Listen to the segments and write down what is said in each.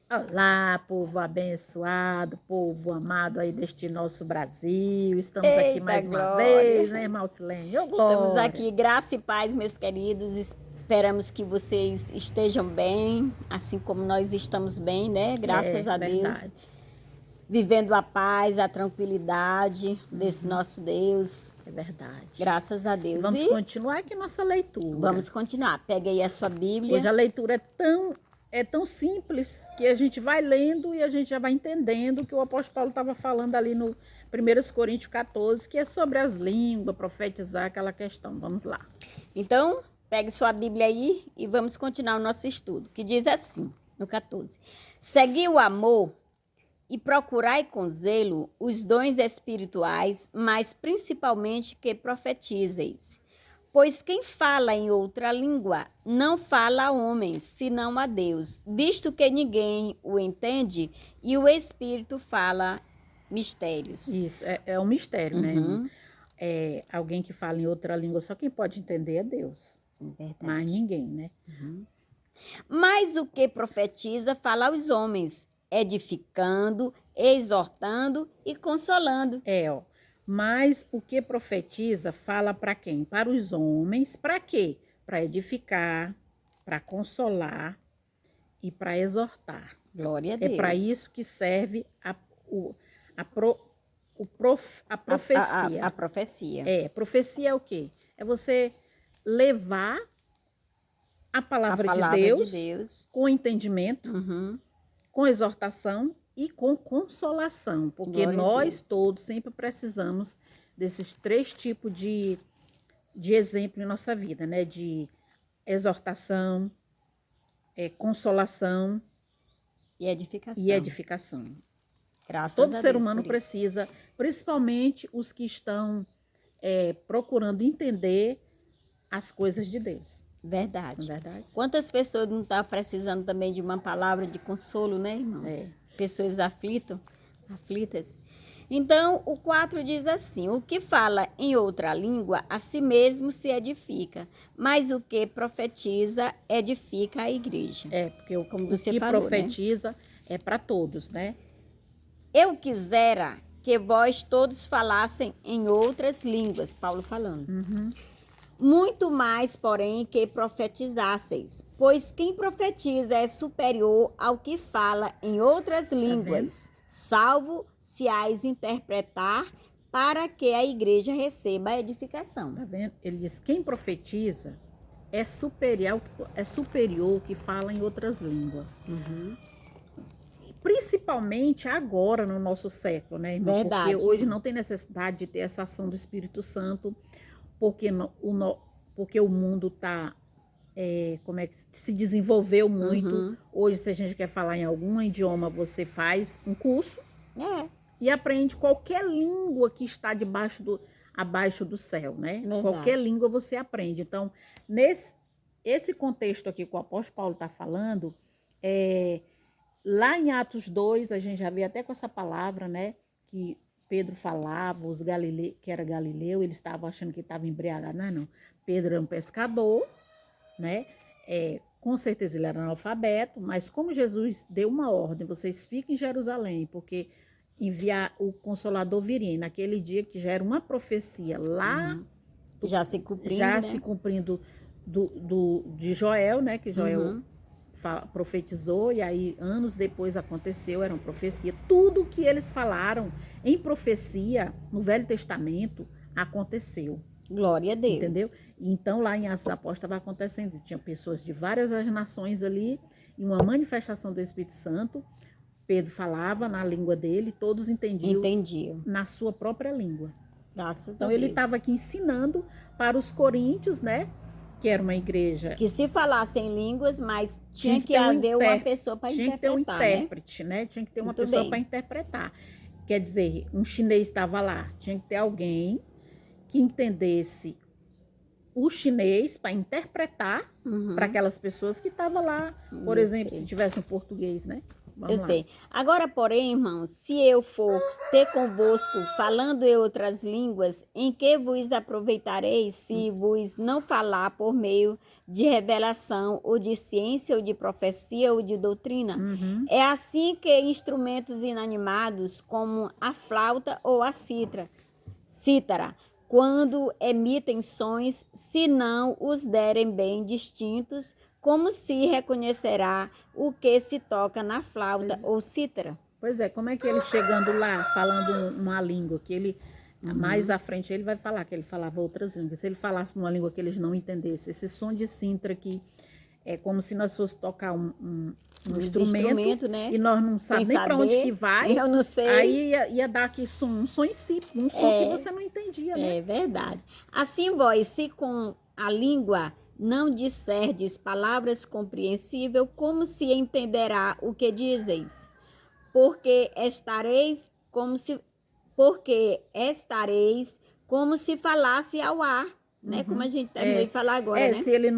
Olá, povo abençoado, povo amado aí deste nosso Brasil. Estamos aqui Eita, mais uma glória! vez, né, irmão Silene? Ô, Estamos glória! aqui, graça e paz, meus queridos. Esperamos que vocês estejam bem, assim como nós estamos bem, né? É, Graças a Deus. verdade. Vivendo a paz, a tranquilidade desse nosso Deus. É verdade. Graças a E Deus. vamos E continuar aqui nossa leitura. vamos continuar. Pega aí a sua Hoje Bíblia. a leitura é tão simples que a gente vai lendo e a gente já vai entendendo o que o apóstolo Paulo estava falando ali no 1 Coríntios 14, que é sobre as línguas, profetizar, aquela questão. Vamos lá. Então, pegue sua Bíblia aí e vamos continuar o nosso estudo, que diz assim, no 14. Segui o amor e procurai com zelo os dons espirituais, mas principalmente que profetizeis. Pois quem fala em outra língua não fala a homens, senão a Deus, visto que ninguém o entende e o Espírito fala mistérios. Isso, é um mistério, né, irmão? Uhum, É, alguém que fala em outra língua, só quem pode entender é Deus, mais verdade. ninguém, né? Mas o que profetiza fala aos homens, edificando, exortando e consolando. É, ó. Mas o que profetiza fala para quem? Para os homens, para quê? Para edificar, para consolar e para exortar. Glória a É para Deus. isso que serve a, pro, a A profecia. profecia. Profecia é o quê? É você levar a A palavra de palavra de Deus Deus. com entendimento, Uhum. com exortação e com consolação, porque Glória a nós Deus. todos sempre precisamos desses três tipos de exemplo em nossa vida, né? De exortação, consolação E e edificação. edificação. Graças Todo a ser Deus humano por isso. precisa, principalmente os que estão procurando entender as coisas de Deus, não é Verdade. verdade? Quantas pessoas não estão precisando também de uma palavra de consolo, né, irmãos? É. Pessoas aflitas. Então, o 4 diz assim: o que fala em outra língua, a si mesmo se edifica, mas o que profetiza, edifica a igreja. Porque Como o você que falou, né? profetiza é para todos, né? Eu quisera que vós todos falassem em outras línguas, Paulo falando. Muito mais, porém, que profetizasseis, pois quem profetiza é superior ao que fala em outras Tá vendo? línguas, salvo se as interpretar para que a igreja receba a edificação. Tá vendo? Ele diz: quem profetiza é superior que fala em outras línguas. E principalmente agora no nosso século, né, irmão? Porque Verdade, hoje irmão. não tem necessidade de ter essa ação do Espírito Santo, porque porque o mundo está como é que se desenvolveu muito. Uhum. Hoje, se a gente quer falar em algum idioma, você faz um curso É, e aprende qualquer língua que está abaixo do céu, né? Qualquer verdade. língua você aprende. Então, esse contexto aqui que o apóstolo Paulo está falando, lá em Atos 2, a gente já vê até com essa palavra, né? Que Pedro falava, que era Galileu, eles estavam achando que estava embriagado. Não, não. Pedro era um pescador, né? Com certeza ele era analfabeto, mas como Jesus deu uma ordem, vocês fiquem em Jerusalém, porque enviar o Consolador viria naquele dia, que já era uma profecia lá, Já se cumprindo, já né? se cumprindo de Joel, né? Que Joel profetizou, e aí anos depois aconteceu, era uma profecia. Tudo que eles falaram em profecia no Velho Testamento aconteceu. Glória a Entendeu? Deus. Então, lá em Atos dos Apóstolos estava acontecendo. Tinha pessoas de várias as nações ali, e uma manifestação do Espírito Santo. Pedro falava na língua dele, todos entendiam Entendi. na sua própria língua. Graças a Então, ele Deus. estava aqui ensinando para os coríntios, né? Que era uma igreja. Que se falasse em línguas, mas tinha que ter um haver uma pessoa para tinha que ter um interpretar, né? intérprete, né? Tinha que ter uma Muito pessoa para bem. interpretar. Quer dizer, um chinês estava lá, tinha que ter alguém que entendesse o chinês para interpretar para aquelas pessoas que estavam lá, por exemplo, se Isso. tivesse um português, né? Vamos Eu lá. sei. Agora, porém, irmãos, se eu for ter convosco falando em outras línguas, em que vos aproveitareis se vos não falar por meio de revelação, ou de ciência, ou de profecia, ou de doutrina? Uhum. É assim que instrumentos inanimados, como a flauta ou a cítara, quando emitem sons, se não os derem bem distintos, como se reconhecerá o que se toca na flauta ou cítara? Pois é, como é que ele chegando lá, falando uma língua, que ele, mais Uhum. à frente, ele vai falar que ele falava outras línguas. Se ele falasse numa língua que eles não entendessem, esse som de cintra aqui, é como se nós fosse tocar um Os instrumento instrumentos, né? e nós não Sem sabemos nem para onde que saber, vai, eu não sei. aí ia dar aqui um som em si, um som que você não entendia, né? É verdade. Assim vós, se com a língua não disserdes palavras compreensíveis, como se entenderá o que dizeis? Porque estareis como se falasse ao ar, né? Como a gente terminou de falar agora, né? Se ele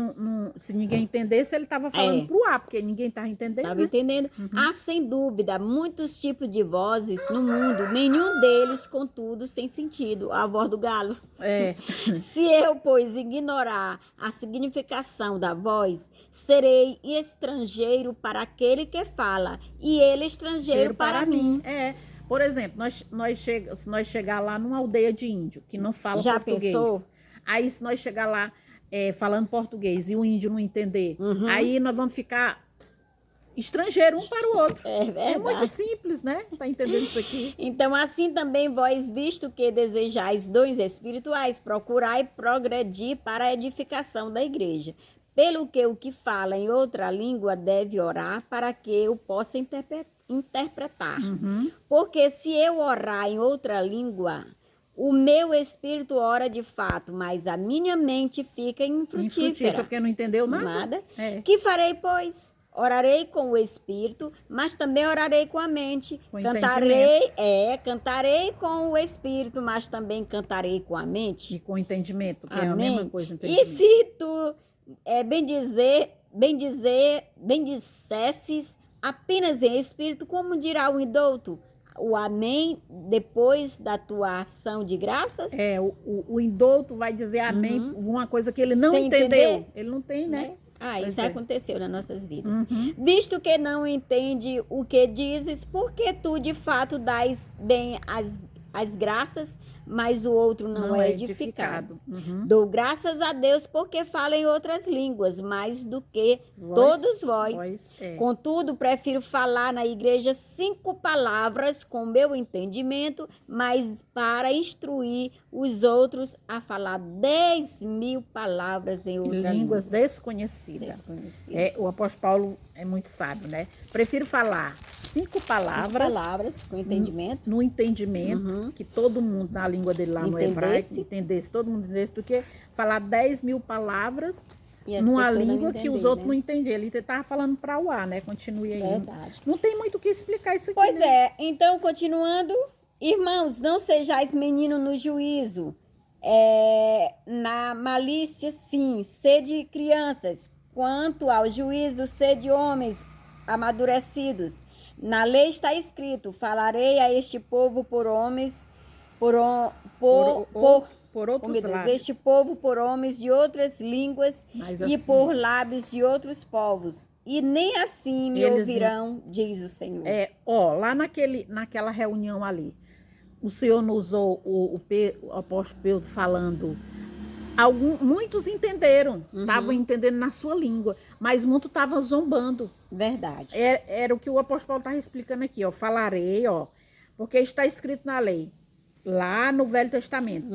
se ninguém entendesse, ele estava falando É. pro ar, porque ninguém estava entendendo, Estava né? entendendo? Há, sem dúvida, muitos tipos de vozes no mundo, nenhum deles, contudo, sem sentido. A voz do galo. É. Se eu, pois, ignorar a significação da voz, serei estrangeiro para aquele que fala, e ele estrangeiro para mim. Por exemplo, se nós chegar lá numa aldeia de índio que não fala Já português, pensou? aí se nós chegar lá falando português e o índio não entender, aí nós vamos ficar estrangeiro um para o outro. É verdade. É muito simples, né? Tá entendendo isso aqui? Então, assim também vós, visto que desejais dons espirituais, procurai progredir para a edificação da igreja. Pelo que o que fala em outra língua deve orar para que eu possa interpretar. Porque se eu orar em outra língua, o meu espírito ora de fato, mas a minha mente fica infrutífera. Porque não entendeu nada. Nada. É. Que farei, pois? Orarei com o espírito, mas também orarei com a mente. Com Cantarei com o espírito, mas também cantarei com a mente. E com entendimento, que é a Amém. mesma coisa. E Entendimento. se tu bem dissesses apenas em espírito, como dirá o indouto? O amém depois da tua ação de graças? O indouto vai dizer amém, uma coisa que ele não Sem entendeu. entender? Ele não tem, né? Pois Isso é. aconteceu nas nossas vidas. Visto que não entende o que dizes, porque tu de fato dás bem as graças, mas o outro não é edificado. Dou graças a Deus porque falo em outras línguas, mais do que todos vós. Contudo, prefiro falar na igreja 5 palavras com meu entendimento, mas para instruir os outros a falar 10.000 palavras em outra Línguas desconhecidas. desconhecida. O apóstolo Paulo é muito sábio, né? Prefiro falar 5 palavras Com entendimento. no entendimento, que todo mundo na língua dele lá no hebraico entendesse, todo mundo entendesse, do que falar 10.000 palavras E as numa pessoas não língua que os entenderem, outros né? não entendiam. Ele estava falando para o ar, né? Continue aí. Verdade. Não tem muito o que explicar isso aqui. Pois né? é, então continuando, irmãos, não sejais meninos no juízo, na malícia sim, sede crianças, quanto ao juízo, sede homens amadurecidos. Na lei está escrito, falarei a este povo por homens, por outros lábios. este povo por homens de outras línguas Mas e assim, por lábios de outros povos. E nem assim me Eles- ouvirão, diz o Senhor. Lá naquela reunião ali, o Senhor não usou o apóstolo Pedro falando. Muitos entenderam, estavam entendendo na sua língua, mas muitos estavam zombando. Verdade. Era o que o apóstolo Paulo estava explicando aqui, ó. Falarei, ó, porque está escrito na lei, lá no Velho Testamento,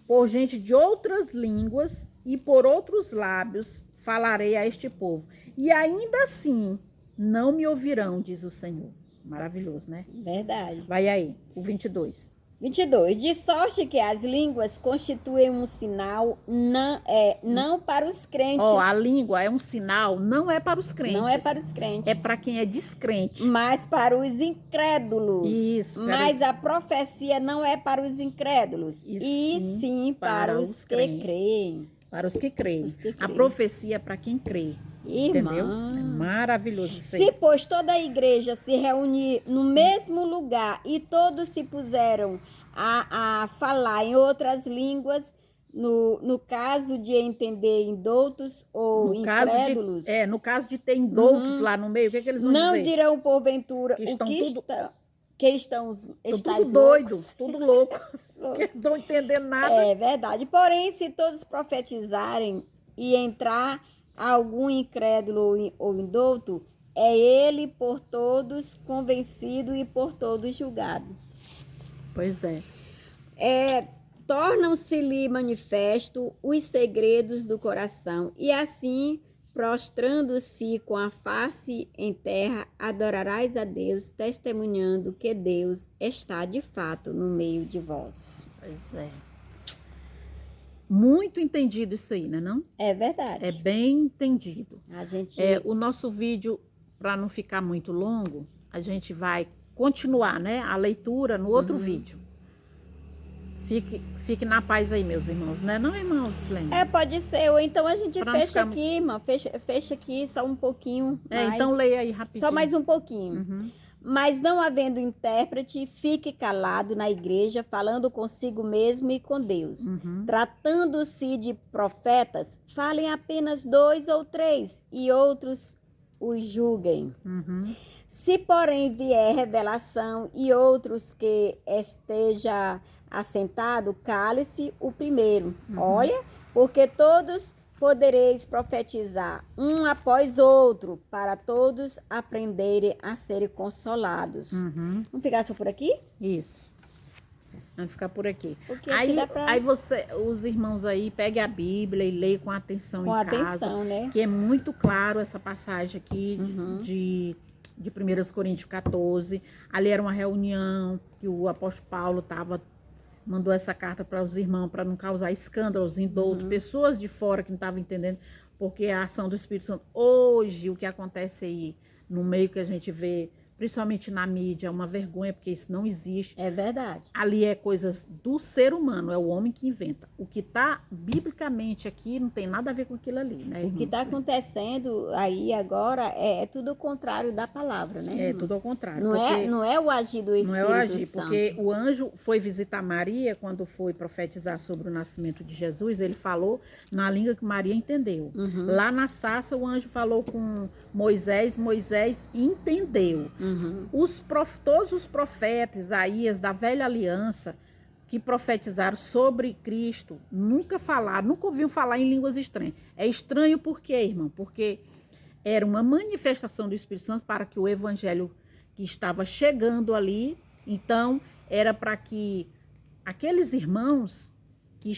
por gente de outras línguas e por outros lábios falarei a este povo. E ainda assim não me ouvirão, diz o Senhor. Maravilhoso, né? Verdade. Vai aí, o 22. 22. De sorte que as línguas constituem um sinal não para os crentes. A língua é um sinal, não é para os crentes. Não é para os crentes. É para quem é descrente. Mas para os incrédulos. Isso, Mas a profecia não é para os incrédulos. E sim para os que crentes. creem. Para os que creem. Os que A creem. profecia é para quem crê. Entendeu? Irmã. É maravilhoso isso Se, aí. pois, toda a igreja se reunir no mesmo lugar e todos se puseram a falar em outras línguas, no caso de entender indoutos ou incrédulos, No caso de ter indoutos lá no meio, o que, que eles vão não dizer? dirão porventura Que o estão que tudo- estão Estão estáis tudo doido, loucos? tudo louco, que eles não estão entendendo nada. É verdade. Porém, se todos profetizarem e entrar algum incrédulo ou indouto, é ele por todos convencido e por todos julgado. Pois é. Tornam-se-lhe manifesto os segredos do coração, e assim, prostrando-se com a face em terra, adorarás a Deus, testemunhando que Deus está de fato no meio de vós. Pois é. Muito entendido isso aí, né não? É verdade. É bem entendido. A gente O nosso vídeo, para não ficar muito longo, a gente vai continuar, né, a leitura no outro vídeo. Fique na paz aí, meus irmãos, né não, irmão Silene? pode ser, ou então a gente Pra não fecha ficar aqui, irmã, fecha aqui só um pouquinho mais. Então leia aí rapidinho. Só mais um pouquinho. Mas não havendo intérprete, fique calado na igreja, falando consigo mesmo e com Deus. Tratando-se de profetas, falem apenas 2 ou 3, e outros os julguem. Se, porém, vier revelação e outros que esteja assentado, cale-se o primeiro. Olha, porque todos podereis profetizar, um após outro, para todos aprenderem a serem consolados. Vamos ficar só por aqui? Isso. Vamos ficar por aqui. Porque aqui dá pra- Aí os irmãos aí, peguem a Bíblia e leiam com atenção Com em atenção, casa. né? Que é muito claro essa passagem aqui de 1 Coríntios 14. Ali era uma reunião que o apóstolo Paulo mandou essa carta para os irmãos para não causar escândalos em doutos, pessoas de fora que não estavam entendendo, porque a ação do Espírito Santo, hoje, o que acontece aí, no meio que a gente vê, principalmente na mídia, é uma vergonha, porque isso não existe. É verdade. Ali é coisas do ser humano, é o homem que inventa. O que está biblicamente aqui não tem nada a ver com aquilo ali, né? O que está acontecendo aí agora é tudo o contrário da palavra, né? É irmã? tudo ao contrário. Não é o agir do Espírito Não é o agir, Santo. porque o anjo foi visitar Maria quando foi profetizar sobre o nascimento de Jesus, ele falou na língua que Maria entendeu. Lá na sarça, o anjo falou com Moisés entendeu. Todos os profetas, Isaías, da velha aliança, que profetizaram sobre Cristo, nunca ouviam falar em línguas estranhas. É estranho por quê, irmão? Porque era uma manifestação do Espírito Santo para que o evangelho que estava chegando ali, então era para que aqueles irmãos que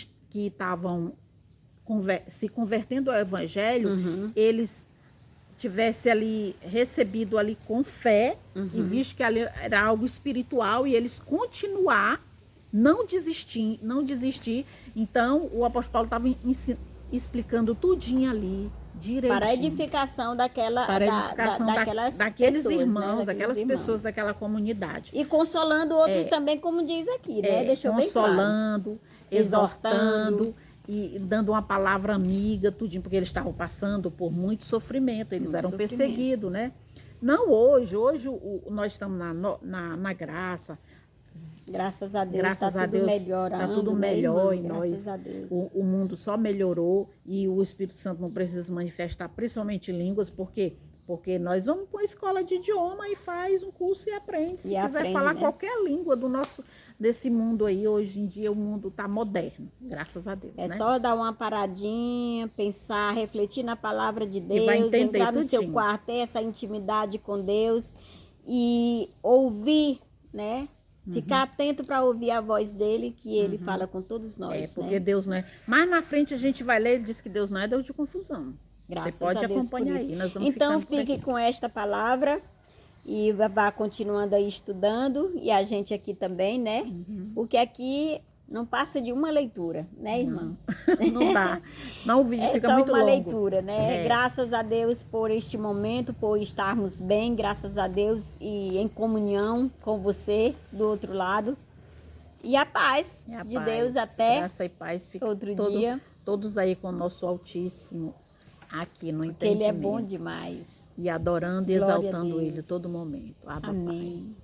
estavam se convertendo ao evangelho, eles tivessem ali recebido ali com fé e visto que ali era algo espiritual e eles continuar, não desistir. Então o apóstolo Paulo estava explicando tudinho ali direitinho. Para a edificação daqueles daqueles pessoas, irmãos, né? daquelas irmãos. pessoas daquela comunidade. E consolando outros também, como diz aqui, né? Deixou bem claro. Consolando, exortando e dando uma palavra amiga, tudinho, porque eles estavam passando por muito sofrimento, eles eram perseguidos, né? Não hoje nós estamos na graça. Graças a Deus, Graças está a tudo Deus, melhorando. está tudo né, melhor irmã? e Graças nós, a Deus. o mundo só melhorou e o Espírito Santo não precisa se manifestar, principalmente em línguas, porque nós vamos para uma escola de idioma e faz um curso e aprende. Se quiser falar qualquer língua desse mundo aí, hoje em dia o mundo está moderno, graças a Deus. É né? só dar uma paradinha, pensar, refletir na palavra de vai Deus, entender entrar no seu tudinho. quarto, ter essa intimidade com Deus e ouvir, né? Ficar atento para ouvir a voz dele, que ele fala com todos nós. Porque né? Deus não é. Mais na frente a gente vai ler, ele diz que Deus não é Deus de confusão. Graças Você pode a Deus acompanhar por isso. aí. Nós vamos Então, ficando por fique aqui. com esta palavra e vá continuando aí estudando. E a gente aqui também, né? Porque aqui não passa de uma leitura, né, irmã? Não dá. Senão o vídeo É fica só muito uma longo. leitura, né? É. Graças a Deus por este momento, por estarmos bem, graças a Deus e em comunhão com você do outro lado. E a paz E a de paz, Deus até graça e paz fica outro dia. Todos aí com o nosso Altíssimo aqui no porque Ele é bom entendimento. demais. E adorando e Glória a exaltando Ele Deus. todo momento. Abba, Pai. Amém.